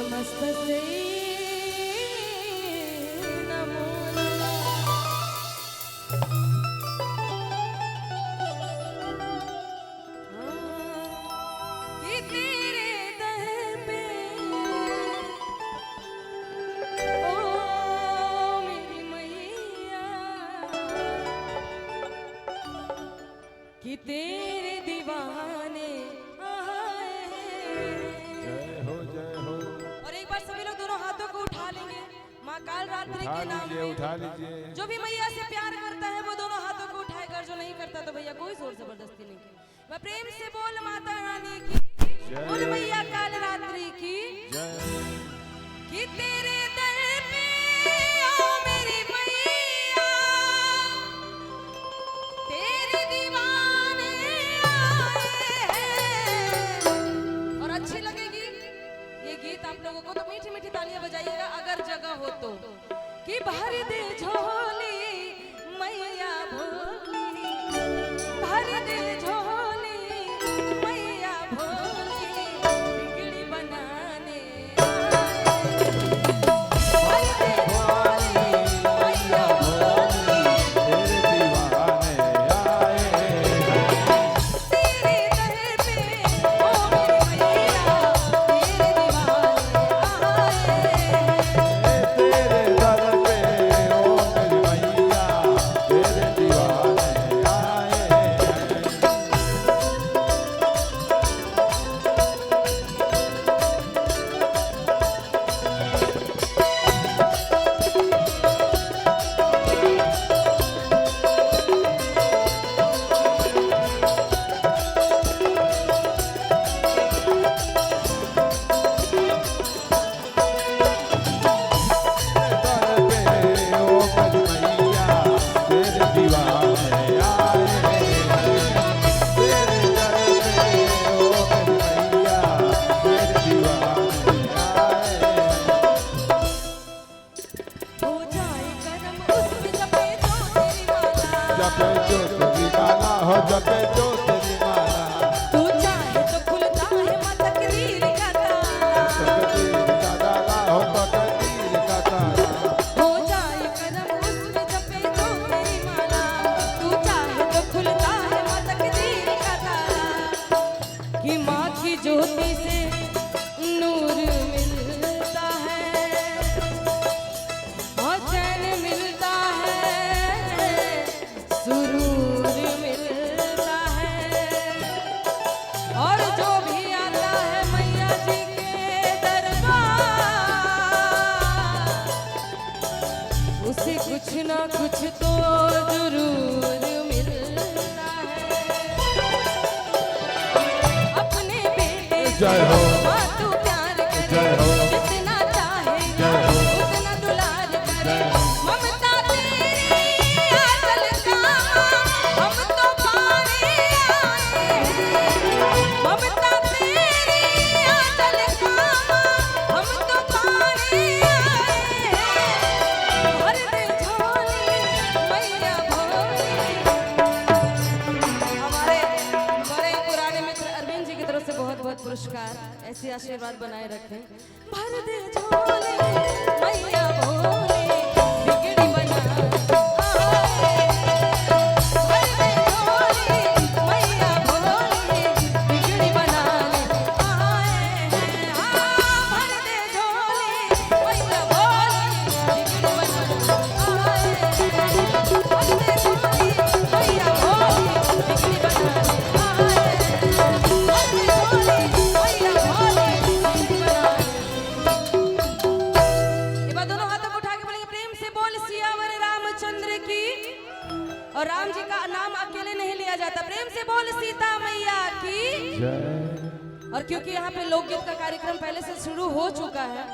नमस्ते नमो कि तेरे दर पे ओ मेरी मैया कि तेरे दीवाने सभी लोग दोनों हाथों को उठा लेंगे। माँ काल रात्रि के नाम पे उठा लीजिए। जो भी मैया से प्यार करता है वो दोनों हाथों को उठाएगा, जो नहीं करता तो भैया कोई जोर जबरदस्ती नहीं करे। मैं प्रेम से बोल माता रानी की, बोल मैया काल रात्रि की कि तेरे दर पे ओ मेरी मैया तेरे दीवाने आए हैं। और अच्छी लगेगी ये गीत आप लोगों को तो मीठी मीठी तालियां बजाइएगा अगर जगह हो तो। कि भर दे झोली मैया भोली, भर दे झोली मैया भोली, बिगड़ी बनाने भर दे झोली मैया भोली, तेरे दीवाने आए तेरे दर पे ओ मेरी मैया तेरे दीवाने आए। तेरे दर पे ओ मेरी मैया तेरे दीवाने आए। हो जाए करम उसमें जपे जो तेरी माला, जपे जो तेरी माला हो, जपे जो तेरी माला, तू चाहे तो खुलता है माँ तकदीर का ताला। तकदीर का ताला हो, तकदीर का ताला। हो जाए करम उसमें जपे जो तेरी माला, तू चाहे तो खुलता है माँ तकदीर का ताला। कि माँ की ज्योति से नूर मिलता है और चैन मिलता है, सुरूर मिलता है। और जो भी आता है मैया जी के दरबार, उसे कुछ ना कुछ तो जरूर मिलता है। अपने बेटे जय हो। माँ तू प्यार करे, जय हो। जितना चाहेगा जय हो। उतना दुलार करे। जय हो। ममता तेरी आंचल का हम तो पाने आए हैं। ममता तेरी आंचल का हम तो पाने आए हैं। भर दे झोली मैया भोली। हमारे बड़े पुराने मित्र अरविंद जी की तरफ से बहुत बहुत पुरस्कार, ऐसे आशीर्वाद बनाए रखें। भर दे झोली मैया भोली, बिगड़ी बना आए। भर दे झोली मैया भोली, बिगड़ी बनाने आए हैं। भर दे झोली मैया भोली, बिगड़ी बनाने आए हैं। भर दे झोली मैया भोली, बिगड़ी बनाने आए हैं। भर दे झोली मैया भोली, बिगड़ी बनाने। ये बात दोनों हाथों को उठा के बोलेंगे प्रेम से बोल सियावर रामचंद्र की। और राम जी का नाम अकेले नहीं लिया जाता, प्रेम से बोल सीता मैया की। जय। और क्योंकि यहाँ पे लोकगीत का कार्यक्रम पहले से शुरू हो चुका है